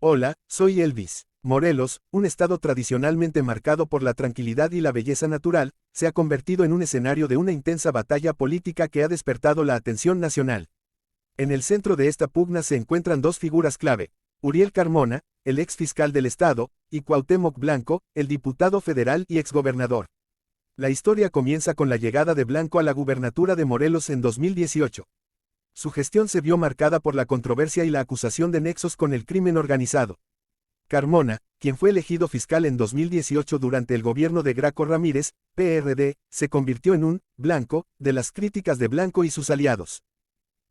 Hola, soy Elvis. Morelos, un estado tradicionalmente marcado por la tranquilidad y la belleza natural, se ha convertido en un escenario de una intensa batalla política que ha despertado la atención nacional. En el centro de esta pugna se encuentran dos figuras clave: Uriel Carmona, el ex fiscal del estado, y Cuauhtémoc Blanco, el diputado federal y exgobernador. La historia comienza con la llegada de Blanco a la gubernatura de Morelos en 2018. Su gestión se vio marcada por la controversia y la acusación de nexos con el crimen organizado. Carmona, quien fue elegido fiscal en 2018 durante el gobierno de Graco Ramírez, PRD, se convirtió en un blanco de las críticas de Blanco y sus aliados.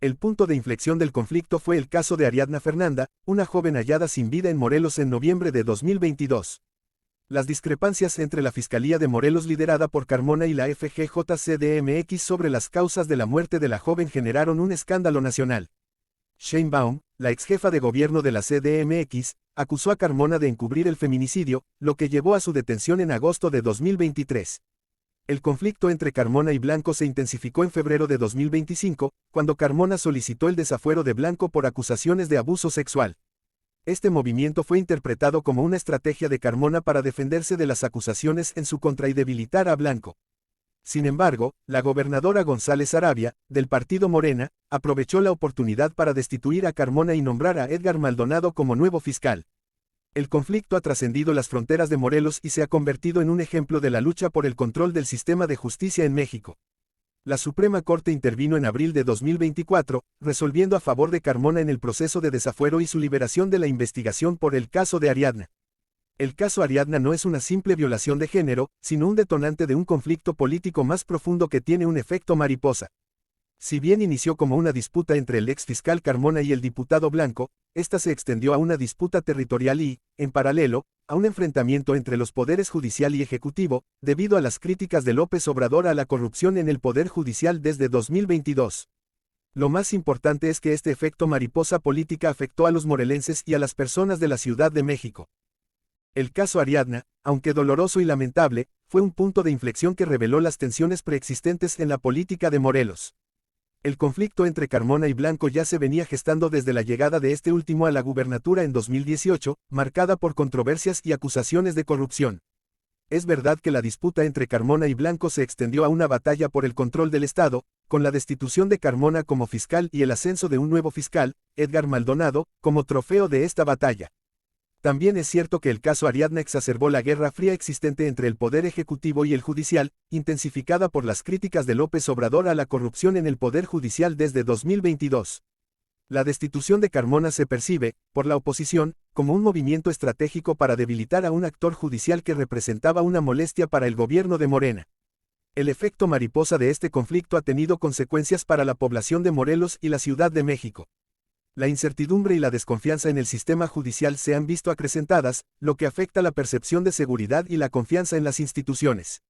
El punto de inflexión del conflicto fue el caso de Ariadna Fernanda, una joven hallada sin vida en Morelos en noviembre de 2022. Las discrepancias entre la Fiscalía de Morelos liderada por Carmona y la FGJ-CDMX sobre las causas de la muerte de la joven generaron un escándalo nacional. Sheinbaum, la exjefa de gobierno de la CDMX, acusó a Carmona de encubrir el feminicidio, lo que llevó a su detención en agosto de 2023. El conflicto entre Carmona y Blanco se intensificó en febrero de 2025, cuando Carmona solicitó el desafuero de Blanco por acusaciones de abuso sexual. Este movimiento fue interpretado como una estrategia de Carmona para defenderse de las acusaciones en su contra y debilitar a Blanco. Sin embargo, la gobernadora González Arabia, del partido Morena, aprovechó la oportunidad para destituir a Carmona y nombrar a Edgar Maldonado como nuevo fiscal. El conflicto ha trascendido las fronteras de Morelos y se ha convertido en un ejemplo de la lucha por el control del sistema de justicia en México. La Suprema Corte intervino en abril de 2024, resolviendo a favor de Carmona en el proceso de desafuero y su liberación de la investigación por el caso de Ariadna. El caso Ariadna no es una simple violación de género, sino un detonante de un conflicto político más profundo que tiene un efecto mariposa. Si bien inició como una disputa entre el ex fiscal Carmona y el diputado Blanco, esta se extendió a una disputa territorial y, en paralelo, a un enfrentamiento entre los poderes judicial y ejecutivo, debido a las críticas de López Obrador a la corrupción en el Poder Judicial desde 2022. Lo más importante es que este efecto mariposa política afectó a los morelenses y a las personas de la Ciudad de México. El caso Ariadna, aunque doloroso y lamentable, fue un punto de inflexión que reveló las tensiones preexistentes en la política de Morelos. El conflicto entre Carmona y Blanco ya se venía gestando desde la llegada de este último a la gubernatura en 2018, marcada por controversias y acusaciones de corrupción. Es verdad que la disputa entre Carmona y Blanco se extendió a una batalla por el control del Estado, con la destitución de Carmona como fiscal y el ascenso de un nuevo fiscal, Edgar Maldonado, como trofeo de esta batalla. También es cierto que el caso Ariadna exacerbó la guerra fría existente entre el Poder Ejecutivo y el Judicial, intensificada por las críticas de López Obrador a la corrupción en el Poder Judicial desde 2022. La destitución de Carmona se percibe, por la oposición, como un movimiento estratégico para debilitar a un actor judicial que representaba una molestia para el gobierno de Morena. El efecto mariposa de este conflicto ha tenido consecuencias para la población de Morelos y la Ciudad de México. La incertidumbre y la desconfianza en el sistema judicial se han visto acrecentadas, lo que afecta la percepción de seguridad y la confianza en las instituciones.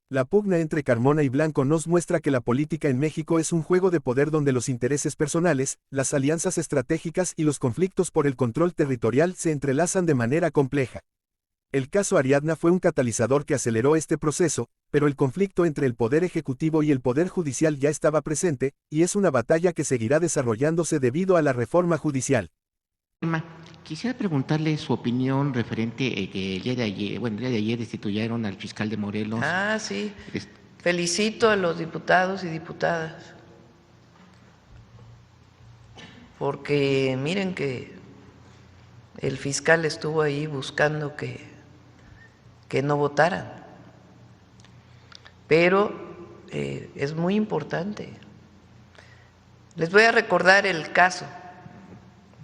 La pugna entre Carmona y Blanco nos muestra que la política en México es un juego de poder donde los intereses personales, las alianzas estratégicas y los conflictos por el control territorial se entrelazan de manera compleja. El caso Ariadna fue un catalizador que aceleró este proceso, pero el conflicto entre el Poder Ejecutivo y el Poder Judicial ya estaba presente, y es una batalla que seguirá desarrollándose debido a la reforma judicial. Quisiera preguntarle su opinión referente a que el día de ayer destituyeron al fiscal de Morelos. Sí. Felicito a los diputados y diputadas, porque miren que el fiscal estuvo ahí buscando que no votaran. Pero es muy importante. Les voy a recordar el caso.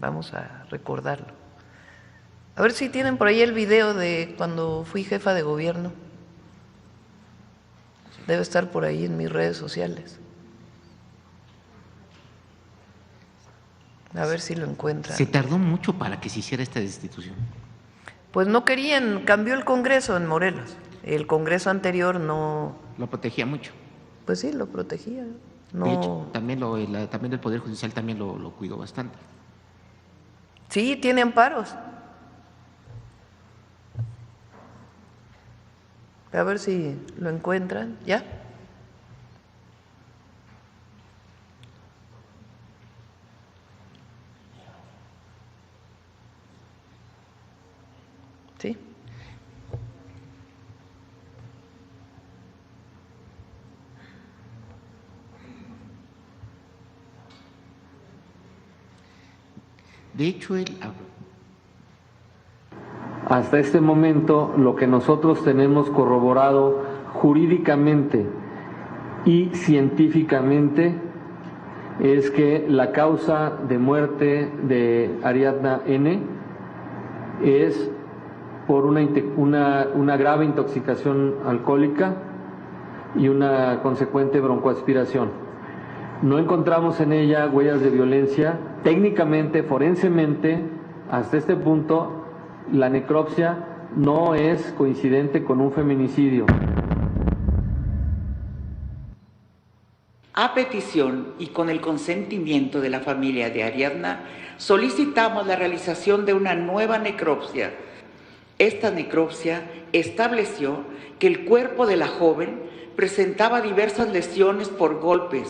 Vamos a recordarlo. A ver si tienen por ahí el video de cuando fui jefa de gobierno. Debe estar por ahí en mis redes sociales. A ver si lo encuentran. ¿Se tardó mucho para que se hiciera esta destitución? Pues no querían, cambió el Congreso en Morelos. El Congreso anterior no... Lo protegía mucho. Pues sí, lo protegía. No... De hecho, también el Poder Judicial también lo cuidó bastante. Sí, tiene amparos. A ver si lo encuentran. ¿Ya? ¿sí? De hecho, hasta este momento, lo que nosotros tenemos corroborado jurídicamente y científicamente es que la causa de muerte de Ariadna N. es por una grave intoxicación alcohólica y una consecuente broncoaspiración. No encontramos en ella huellas de violencia. Técnicamente, forensemente, hasta este punto, la necropsia no es coincidente con un feminicidio. A petición y con el consentimiento de la familia de Ariadna, solicitamos la realización de una nueva necropsia. Esta necropsia estableció que el cuerpo de la joven presentaba diversas lesiones por golpes,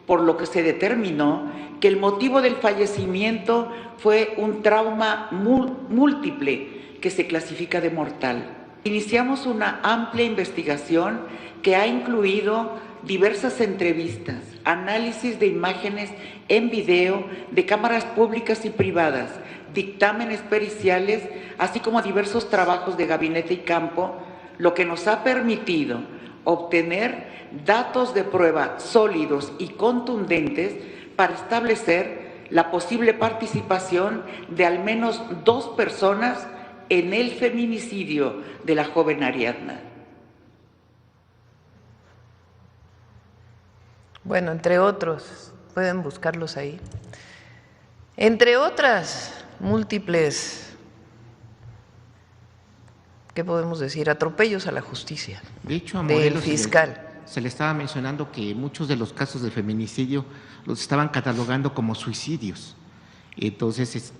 por lo que se determinó que el motivo del fallecimiento fue un trauma múltiple que se clasifica de mortal. Iniciamos una amplia investigación que ha incluido diversas entrevistas, análisis de imágenes en video de cámaras públicas y privadas, dictámenes periciales, así como diversos trabajos de gabinete y campo, lo que nos ha permitido obtener datos de prueba sólidos y contundentes para establecer la posible participación de al menos 2 personas en el feminicidio de la joven Ariadna. Bueno, entre otros, pueden buscarlos ahí. Entre otras múltiples, ¿qué podemos decir? Atropellos a la justicia. De hecho, a del Morelos fiscal. se le estaba mencionando que muchos de los casos de feminicidio los estaban catalogando como suicidios. Entonces,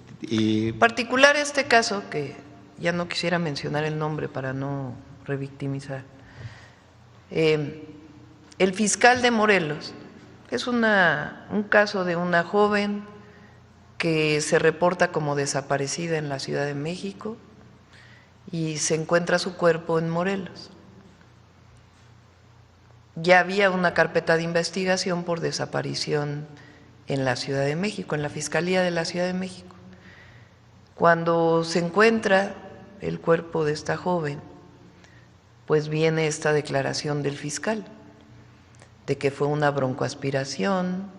particular este caso, que ya no quisiera mencionar el nombre para no revictimizar. El fiscal de Morelos es un caso de una joven que se reporta como desaparecida en la Ciudad de México y se encuentra su cuerpo en Morelos. Ya había una carpeta de investigación por desaparición en la Ciudad de México, en la Fiscalía de la Ciudad de México. Cuando se encuentra el cuerpo de esta joven, pues viene esta declaración del fiscal de que fue una broncoaspiración,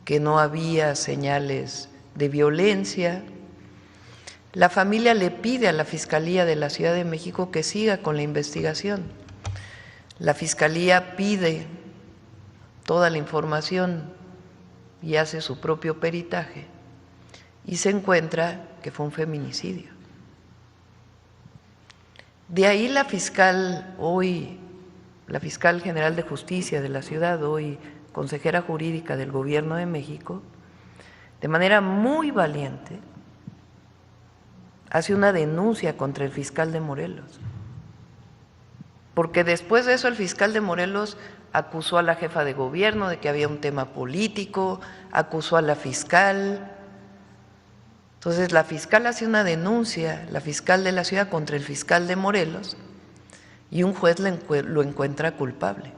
que no había señales de violencia. La familia le pide a la Fiscalía de la Ciudad de México que siga con la investigación. La Fiscalía pide toda la información y hace su propio peritaje y se encuentra que fue un feminicidio. De ahí la fiscal hoy, la fiscal general de justicia de la ciudad, hoy consejera jurídica del Gobierno de México, de manera muy valiente, hace una denuncia contra el fiscal de Morelos. Porque después de eso el fiscal de Morelos acusó a la jefa de gobierno de que había un tema político, acusó a la fiscal. Entonces la fiscal hace una denuncia, la fiscal de la ciudad, contra el fiscal de Morelos, y un juez lo encuentra culpable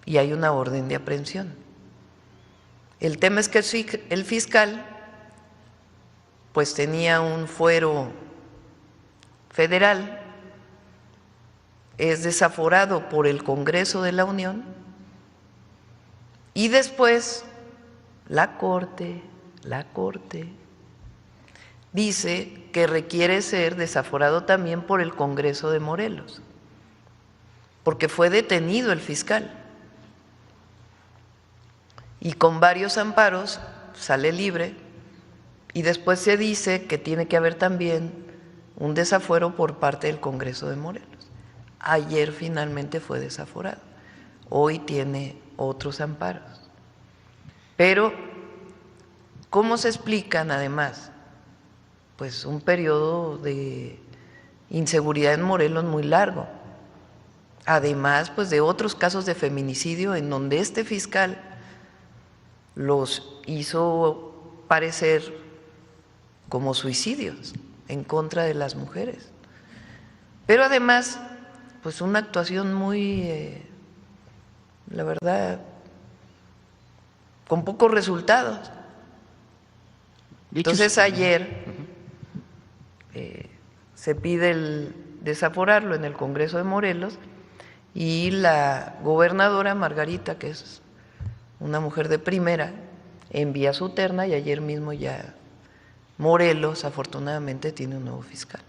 y hay una orden de aprehensión. El tema es que el fiscal pues tenía un fuero federal, es desaforado por el Congreso de la Unión y después la Corte dice que requiere ser desaforado también por el Congreso de Morelos, porque fue detenido el fiscal y con varios amparos sale libre, y después se dice que tiene que haber también un desafuero por parte del Congreso de Morelos. Ayer finalmente fue desaforado, hoy tiene otros amparos. Pero, ¿cómo se explican además? Pues un periodo de inseguridad en Morelos muy largo, además pues de otros casos de feminicidio en donde este fiscal los hizo parecer como suicidios. en contra de las mujeres. Pero además, pues una actuación muy, la verdad, con pocos resultados. Entonces ayer se pide el desaforarlo en el Congreso de Morelos y la gobernadora Margarita, que es una mujer de primera, envía su terna y ayer mismo ya Morelos afortunadamente tiene un nuevo fiscal.